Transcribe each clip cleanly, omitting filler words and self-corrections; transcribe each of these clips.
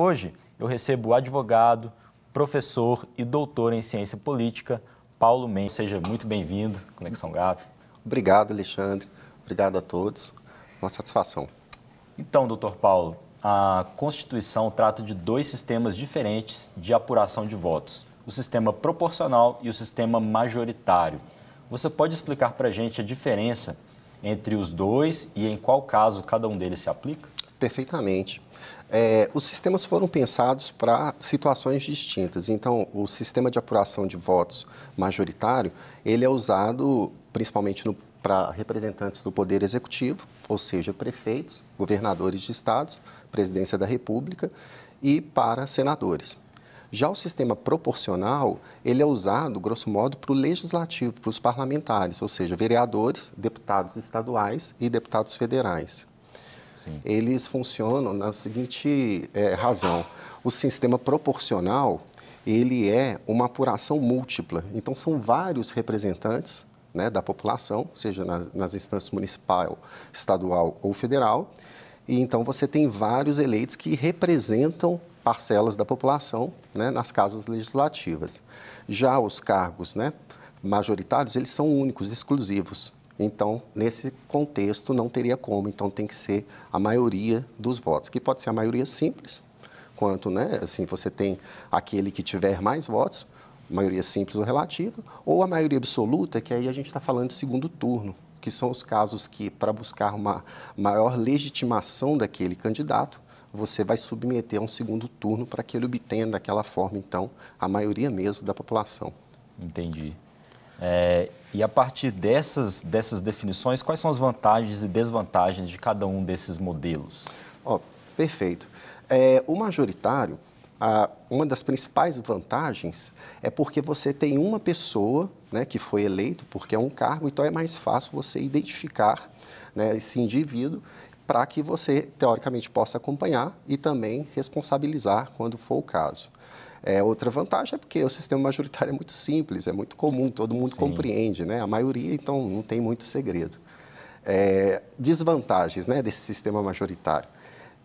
Hoje eu recebo o advogado, professor e doutor em ciência política, Paulo Mendes. Seja muito bem-vindo, Conexão Gávea. Obrigado, Alexandre. Obrigado a todos. Uma satisfação. Então, doutor Paulo, a Constituição trata de dois sistemas diferentes de apuração de votos, o sistema proporcional e o sistema majoritário. Você pode explicar para a gente a diferença entre os dois e em qual caso cada um deles se aplica? Perfeitamente. Os sistemas foram pensados para situações distintas. Então, o sistema de apuração de votos majoritário, ele é usado principalmente para representantes do Poder Executivo, ou seja, prefeitos, governadores de estados, presidência da República e para senadores. Já o sistema proporcional, ele é usado, grosso modo, para o legislativo, para os parlamentares, ou seja, vereadores, deputados estaduais e deputados federais. Sim. Eles funcionam na seguinte razão. O sistema proporcional, ele é uma apuração múltipla. Então, são vários representantes, né, da população, seja nas instâncias municipal, estadual ou federal. E então você tem vários eleitos que representam parcelas da população, né, nas casas legislativas. Já os cargos, né, majoritários, eles são únicos, exclusivos. Então, nesse contexto, não teria como. Então, tem que ser a maioria dos votos, que pode ser a maioria simples, quanto, né, assim, você tem aquele que tiver mais votos, maioria simples ou relativa, ou a maioria absoluta, que aí a gente está falando de segundo turno, que são os casos que, para buscar uma maior legitimação daquele candidato, você vai submeter a um segundo turno para que ele obtenha, daquela forma, então, a maioria mesmo da população. Entendi. E a partir dessas definições, quais são as vantagens e desvantagens de cada um desses modelos? Perfeito. O majoritário, uma das principais vantagens é porque você tem uma pessoa, né, que foi eleito, porque é um cargo, então é mais fácil você identificar, né, esse indivíduo para que você, teoricamente, possa acompanhar e também responsabilizar quando for o caso. Outra vantagem é porque o sistema majoritário é muito simples, é muito comum, todo mundo compreende, né? A maioria, então, não tem muito segredo. Desvantagens, né, desse sistema majoritário.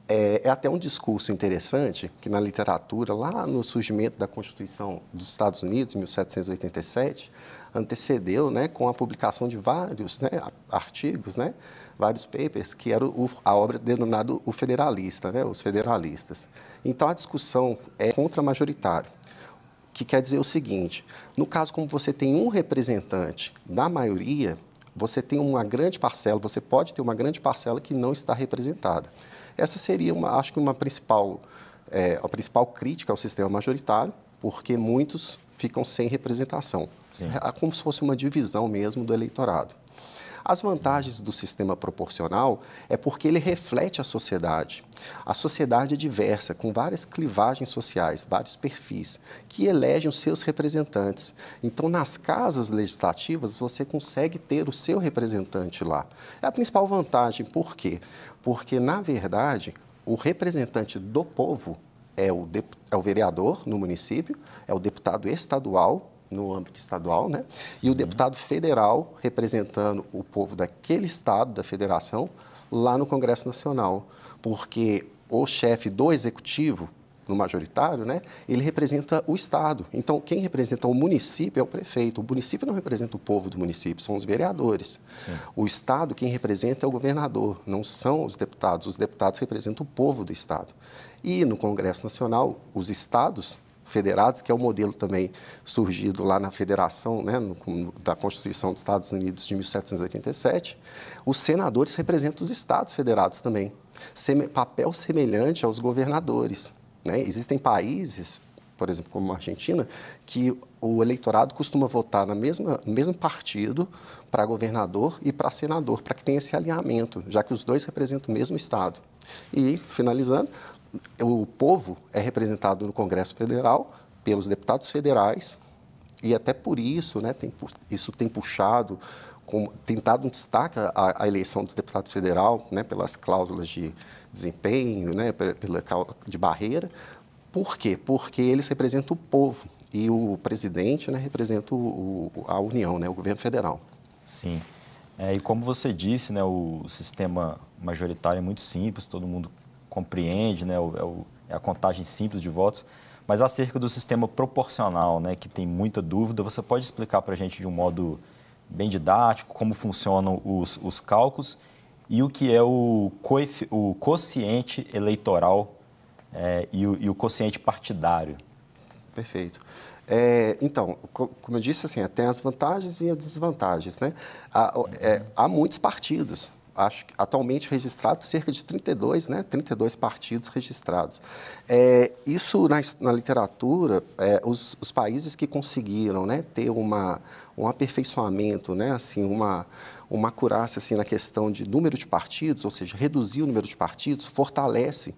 É até um discurso interessante que na literatura, lá no surgimento da Constituição dos Estados Unidos, em 1787, antecedeu, né, com a publicação de vários, né, artigos, né, vários papers, que era a obra denominada O Federalista, né, os federalistas. Então, a discussão é contra-majoritário, que quer dizer o seguinte: no caso, como você tem um representante da maioria, você tem uma grande parcela, você pode ter uma grande parcela que não está representada. Essa seria, acho que, a principal crítica ao sistema majoritário, porque muitos ficam sem representação. Sim. É como se fosse uma divisão mesmo do eleitorado. As vantagens do sistema proporcional é porque ele reflete a sociedade. A sociedade é diversa, com várias clivagens sociais, vários perfis, que elegem os seus representantes. Então, nas casas legislativas, você consegue ter o seu representante lá. É a principal vantagem. Por quê? Porque, na verdade, o representante do povo é o vereador no município, é o deputado estadual, no âmbito estadual, né? E o deputado federal, representando o povo daquele estado, da federação, lá no Congresso Nacional. Porque o chefe do executivo, no majoritário, né, ele representa o estado. Então, quem representa o município é o prefeito. O município não representa o povo do município, são os vereadores. Sim. O estado, quem representa é o governador, não são os deputados. Os deputados representam o povo do estado. E no Congresso Nacional, os estados federados, que é o modelo também surgido lá na Federação, né, da Constituição dos Estados Unidos de 1787, os senadores representam os estados federados também. Papel semelhante aos governadores, né? Existem países, por exemplo, como a Argentina, que o eleitorado costuma votar no mesmo partido para governador e para senador, para que tenha esse alinhamento, já que os dois representam o mesmo estado. E, finalizando, o povo é representado no Congresso Federal pelos deputados federais e até por isso, né, isso tem puxado, tem dado um destaque à eleição dos deputados federal, né, pelas cláusulas de desempenho, né, de barreira. Por quê? Porque eles representam o povo e o presidente, né, representa a União, né, o governo federal. Sim. E como você disse, né, o sistema majoritário é muito simples, todo mundo compreende, né, a contagem simples de votos. Mas acerca do sistema proporcional, né, que tem muita dúvida, você pode explicar para a gente de um modo bem didático como funcionam os cálculos e o que é o quociente eleitoral e o quociente partidário? Perfeito. Então, como eu disse, assim, tem as vantagens e as desvantagens, né? Há muitos partidos, acho que atualmente registrados, cerca de 32, né? 32 partidos registrados. Isso na literatura, os países que conseguiram, né, ter um aperfeiçoamento, né, assim, uma acurácia assim, na questão de número de partidos, ou seja, reduzir o número de partidos, fortalece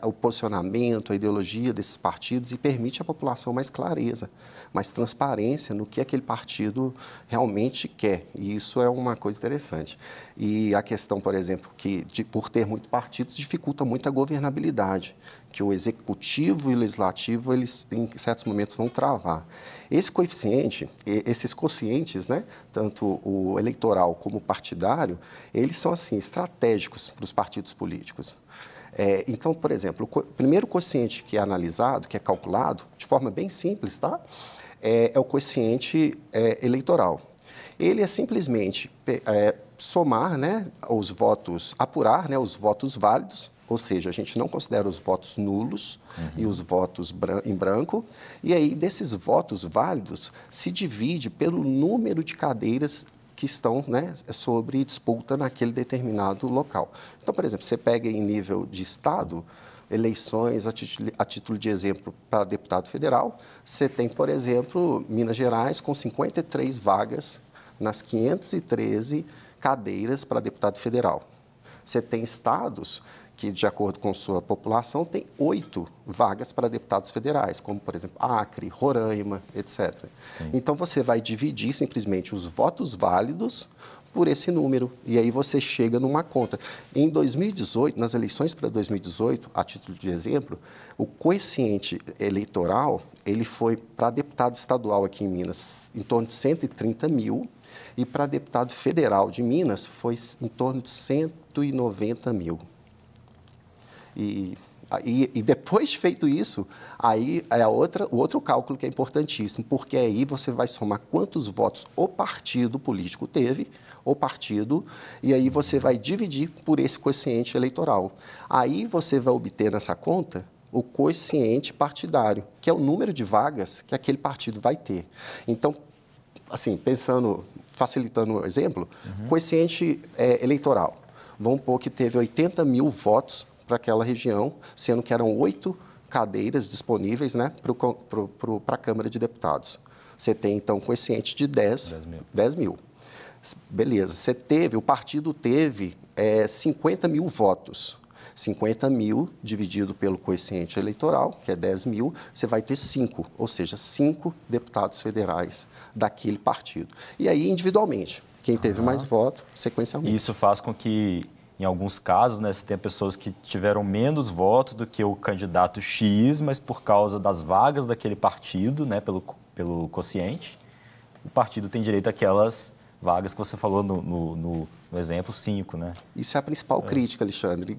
o posicionamento, a ideologia desses partidos e permite à população mais clareza, mais transparência no que aquele partido realmente quer. E isso é uma coisa interessante. E a questão, por exemplo, que por ter muitos partidos dificulta muito a governabilidade, que o executivo e o legislativo, eles em certos momentos vão travar. Esse coeficiente, esses quocientes, né, tanto o eleitoral como o partidário, eles são assim estratégicos para os partidos políticos. Então, por exemplo, o primeiro quociente que é analisado, que é calculado, de forma bem simples, tá? É o quociente eleitoral. Ele é simplesmente somar, né, os votos, apurar, né, os votos válidos, ou seja, a gente não considera os votos nulos e os votos em branco, e aí desses votos válidos se divide pelo número de cadeiras que estão, né, sobre disputa naquele determinado local. Então, por exemplo, você pega em nível de estado, eleições, a título de exemplo, para deputado federal, você tem, por exemplo, Minas Gerais com 53 vagas nas 513 cadeiras para deputado federal. Você tem estados que, de acordo com sua população, tem 8 vagas para deputados federais, como, por exemplo, Acre, Roraima, etc. Sim. Então, você vai dividir simplesmente os votos válidos por esse número, e aí você chega numa conta. Em 2018, nas eleições para 2018, a título de exemplo, o quociente eleitoral, ele foi para deputado estadual aqui em Minas em torno de 130 mil, e para deputado federal de Minas foi em torno de 190 mil. E depois de feito isso, aí é o outro cálculo que é importantíssimo, porque aí você vai somar quantos votos o partido político teve, o partido, e aí você vai dividir por esse quociente eleitoral. Aí você vai obter nessa conta o quociente partidário, que é o número de vagas que aquele partido vai ter. Então, assim, facilitando o exemplo, quociente eleitoral. Vamos supor que teve 80 mil votos para aquela região, sendo que eram 8 cadeiras disponíveis, né, para a Câmara de Deputados. Você tem, então, um quociente de 10 mil. Beleza. O partido teve 50 mil votos. 50 mil dividido pelo quociente eleitoral, que é 10 mil, você vai ter 5, ou seja, 5 deputados federais daquele partido. E aí, individualmente, quem teve mais votos, sequencialmente. Isso faz com que, em alguns casos, né, você tenha pessoas que tiveram menos votos do que o candidato X, mas por causa das vagas daquele partido, né, pelo quociente, o partido tem direito àquelas vagas que você falou no exemplo 5, né? Isso é a principal crítica, Alexandre.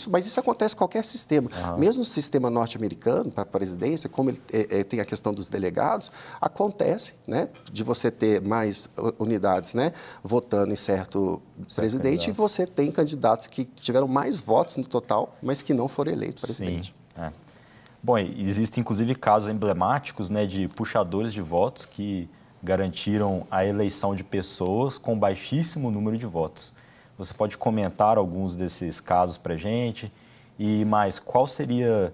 Mas isso acontece em qualquer sistema. Mesmo no sistema norte-americano, para a presidência, como ele tem a questão dos delegados, acontece, né, de você ter mais unidades, né, votando em certo presidente, candidato. E você tem candidatos que tiveram mais votos no total, mas que não foram eleitos presidente. Sim. Bom, existem inclusive casos emblemáticos, né, de puxadores de votos que garantiram a eleição de pessoas com baixíssimo número de votos. Você pode comentar alguns desses casos para a gente? E mais, qual seria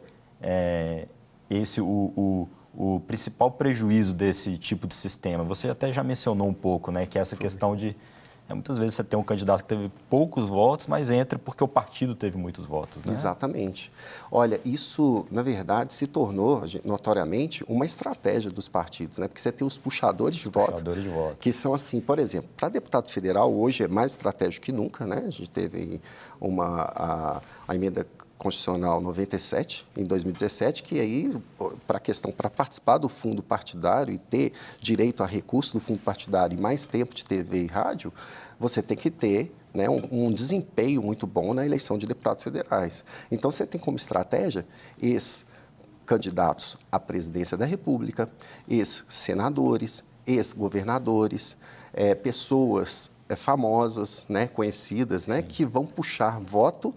o principal prejuízo desse tipo de sistema? Você até já mencionou um pouco, né, que é essa questão de... muitas vezes você tem um candidato que teve poucos votos, mas entra porque o partido teve muitos votos, né? Exatamente. Olha, isso, na verdade, se tornou, notoriamente, uma estratégia dos partidos, né? Porque você tem os puxadores de votos, que são assim, por exemplo, para deputado federal, hoje é mais estratégico que nunca, né? A gente teve a emenda Constitucional 97, em 2017, que aí, para participar do fundo partidário e ter direito a recurso do fundo partidário e mais tempo de TV e rádio, você tem que ter né, um desempenho muito bom na eleição de deputados federais. Então, você tem como estratégia ex-candidatos à presidência da República, ex-senadores, ex-governadores, pessoas famosas, né, conhecidas, né, que vão puxar voto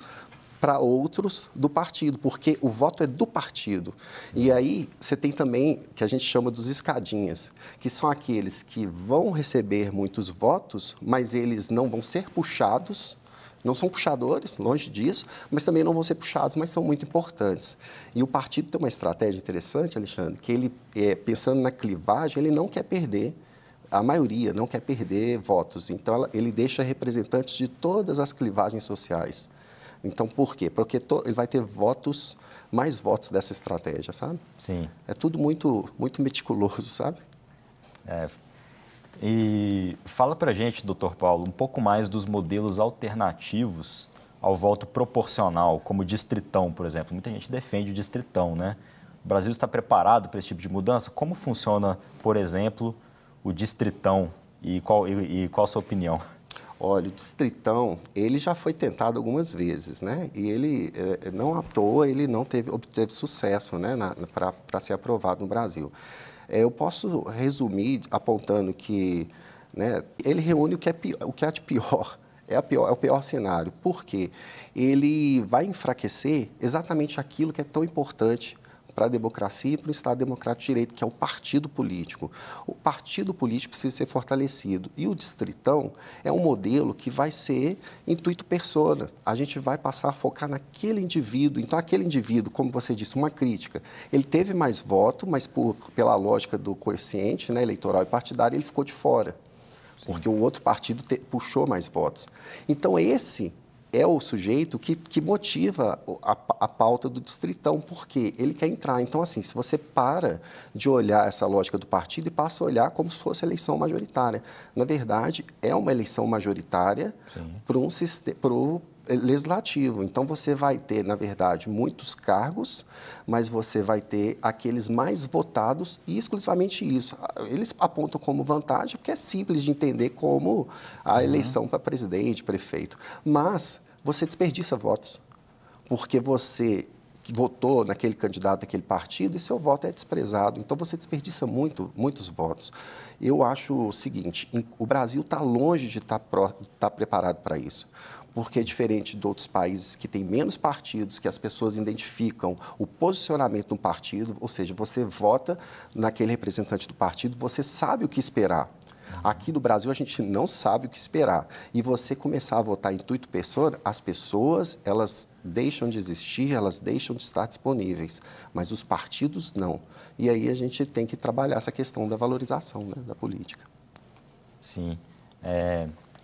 para outros do partido, porque o voto é do partido. E aí você tem também, que a gente chama dos escadinhas, que são aqueles que vão receber muitos votos, mas eles não vão ser puxados, não são puxadores, longe disso, mas também não vão ser puxados, mas são muito importantes. E o partido tem uma estratégia interessante, Alexandre, que ele, pensando na clivagem, ele não quer perder, a maioria não quer perder votos. Então, ele deixa representantes de todas as clivagens sociais. Então, por quê? Porque ele vai ter mais votos dessa estratégia, sabe? Sim. É tudo muito, muito meticuloso, sabe? E fala pra gente, doutor Paulo, um pouco mais dos modelos alternativos ao voto proporcional, como o distritão, por exemplo. Muita gente defende o distritão, né? O Brasil está preparado para esse tipo de mudança? Como funciona, por exemplo, o distritão e qual a sua opinião? Olha, o distritão, ele já foi tentado algumas vezes, né? E ele, não à toa, ele não obteve sucesso, né, para ser aprovado no Brasil. Eu posso resumir apontando que, né, ele reúne o que há de pior. É o pior cenário. Por quê? Ele vai enfraquecer exatamente aquilo que é tão importante para a democracia e para o Estado Democrático de Direito, que é o partido político. O partido político precisa ser fortalecido. E o distritão é um modelo que vai ser intuito persona. A gente vai passar a focar naquele indivíduo. Então, aquele indivíduo, como você disse, uma crítica, ele teve mais voto, mas pela lógica do coeficiente, né, eleitoral e partidário, ele ficou de fora. Sim. Porque o outro partido puxou mais votos. Então, esse é o sujeito que motiva a pauta do distritão, porque ele quer entrar. Então, assim, se você para de olhar essa lógica do partido e passa a olhar como se fosse eleição majoritária. Na verdade, é uma eleição majoritária para o legislativo. Então, você vai ter, na verdade, muitos cargos, mas você vai ter aqueles mais votados e exclusivamente isso. Eles apontam como vantagem, porque é simples de entender como a eleição para presidente, prefeito. Mas você desperdiça votos, porque você votou naquele candidato, naquele partido, e seu voto é desprezado. Então, você desperdiça muitos votos. Eu acho o seguinte, o Brasil está longe de estar preparado para isso. Porque, diferente de outros países que têm menos partidos, que as pessoas identificam o posicionamento do partido, ou seja, você vota naquele representante do partido, você sabe o que esperar. Aqui no Brasil, a gente não sabe o que esperar. E você começar a votar intuito persona, as pessoas, elas deixam de existir, elas deixam de estar disponíveis, mas os partidos não. E aí a gente tem que trabalhar essa questão da valorização, né, da política. Sim.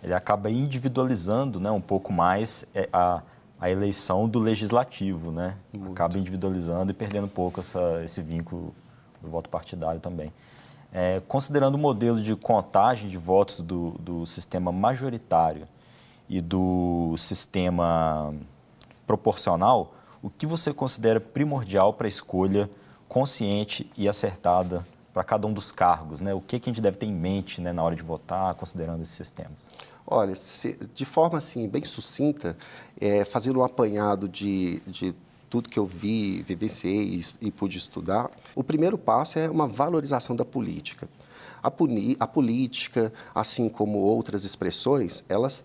Ele acaba individualizando, né, um pouco mais a eleição do legislativo, né? Muito. Acaba individualizando e perdendo um pouco esse vínculo do voto partidário também. Considerando o modelo de contagem de votos do sistema majoritário e do sistema proporcional, o que você considera primordial para a escolha consciente e acertada para cada um dos cargos, né? O que a gente deve ter em mente, né, na hora de votar, considerando esses sistemas? Olha, de forma assim, bem sucinta, fazendo um apanhado de tudo que eu vi, vivenciei e pude estudar, o primeiro passo é uma valorização da política. A política, assim como outras expressões, elas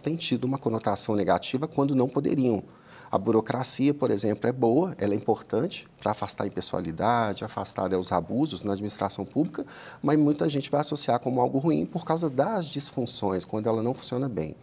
têm tido uma conotação negativa quando não poderiam. A burocracia, por exemplo, é boa, ela é importante para afastar a impessoalidade, afastar, né, os abusos na administração pública, mas muita gente vai associar como algo ruim por causa das disfunções, quando ela não funciona bem.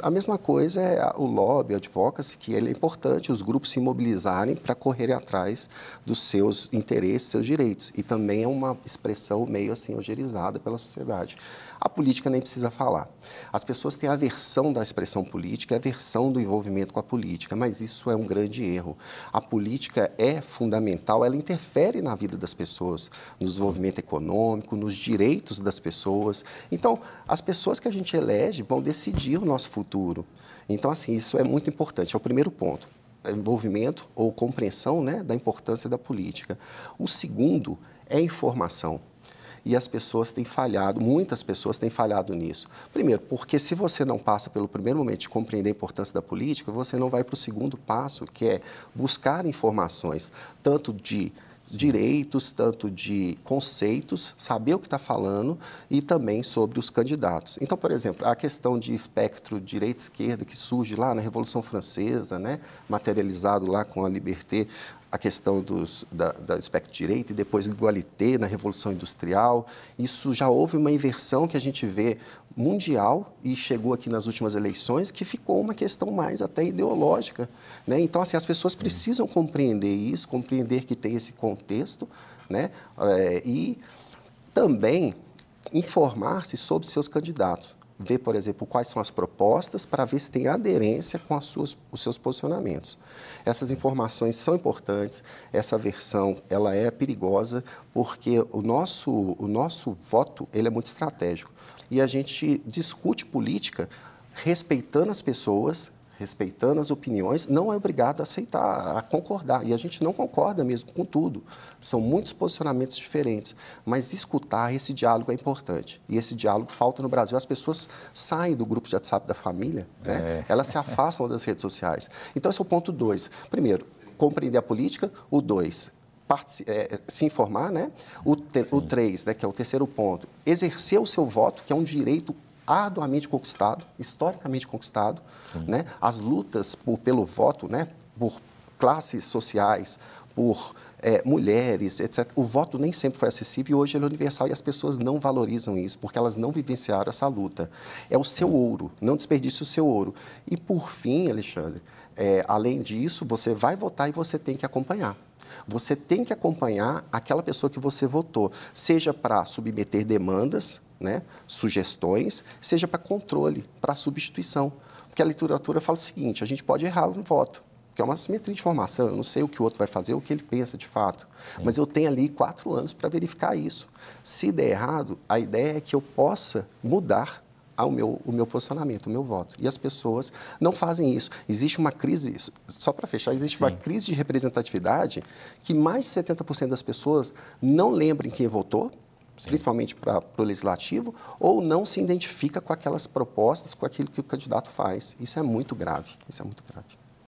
A mesma coisa é o lobby, a advocacy, que ele é importante os grupos se mobilizarem para correrem atrás dos seus interesses, seus direitos. E também é uma expressão meio assim algerizada pela sociedade. A política nem precisa falar. As pessoas têm aversão da expressão política, aversão do envolvimento com a política, mas isso é um grande erro. A política é fundamental, ela interfere na vida das pessoas, no desenvolvimento econômico, nos direitos das pessoas. Então, as pessoas que a gente elege vão decidir o nosso futuro. Então, assim, isso é muito importante, é o primeiro ponto. Envolvimento ou compreensão, né, da importância da política. O segundo é informação. e as pessoas têm falhado, muitas pessoas têm falhado nisso. Primeiro, porque se você não passa pelo primeiro momento de compreender a importância da política, você não vai para o segundo passo, que é buscar informações, tanto de direitos, tanto de conceitos, saber o que está falando e também sobre os candidatos. Então, por exemplo, a questão de espectro direita-esquerda que surge lá na Revolução Francesa, né, materializado lá com a Liberté, a questão da espectro direita e depois igualité na Revolução Industrial, isso já houve uma inversão que a gente vê mundial e chegou aqui nas últimas eleições que ficou uma questão mais até ideológica, né? Então, assim, as pessoas precisam compreender isso, compreender que tem esse contexto, né? E também informar-se sobre seus candidatos. Ver, por exemplo, quais são as propostas para ver se tem aderência com os seus posicionamentos. Essas informações são importantes, essa versão ela é perigosa porque o nosso voto ele é muito estratégico e a gente discute política respeitando as pessoas, respeitando as opiniões, não é obrigado a aceitar, a concordar. E a gente não concorda mesmo com tudo. São muitos posicionamentos diferentes. Mas escutar, esse diálogo é importante. E esse diálogo falta no Brasil. As pessoas saem do grupo de WhatsApp da família, né? Elas se afastam das redes sociais. Então, esse é o ponto 2. Primeiro, compreender a política. O 2, se informar, né? O 3, né, que é o terceiro ponto, exercer o seu voto, que é um direito arduamente conquistado, historicamente conquistado, né? As lutas pelo voto, né? Por classes sociais, por mulheres, etc. O voto nem sempre foi acessível e hoje ele é universal e as pessoas não valorizam isso porque elas não vivenciaram essa luta. É o seu ouro, não desperdice o seu ouro. E por fim, Alexandre, além disso, você vai votar e você tem que acompanhar. Você tem que acompanhar aquela pessoa que você votou, seja para submeter demandas, né, sugestões, seja para controle, para substituição. Porque a literatura fala o seguinte, a gente pode errar no voto, que é uma assimetria de informação, eu não sei o que o outro vai fazer, o que ele pensa de fato, mas eu tenho ali 4 anos para verificar isso. Se der errado, a ideia é que eu possa mudar o meu posicionamento, o meu voto. E as pessoas não fazem isso. Existe uma crise, só para fechar, existe uma crise de representatividade que mais de 70% das pessoas não lembram quem votou, principalmente para o legislativo, ou não se identifica com aquelas propostas, com aquilo que o candidato faz. Isso é muito grave, isso é muito grave.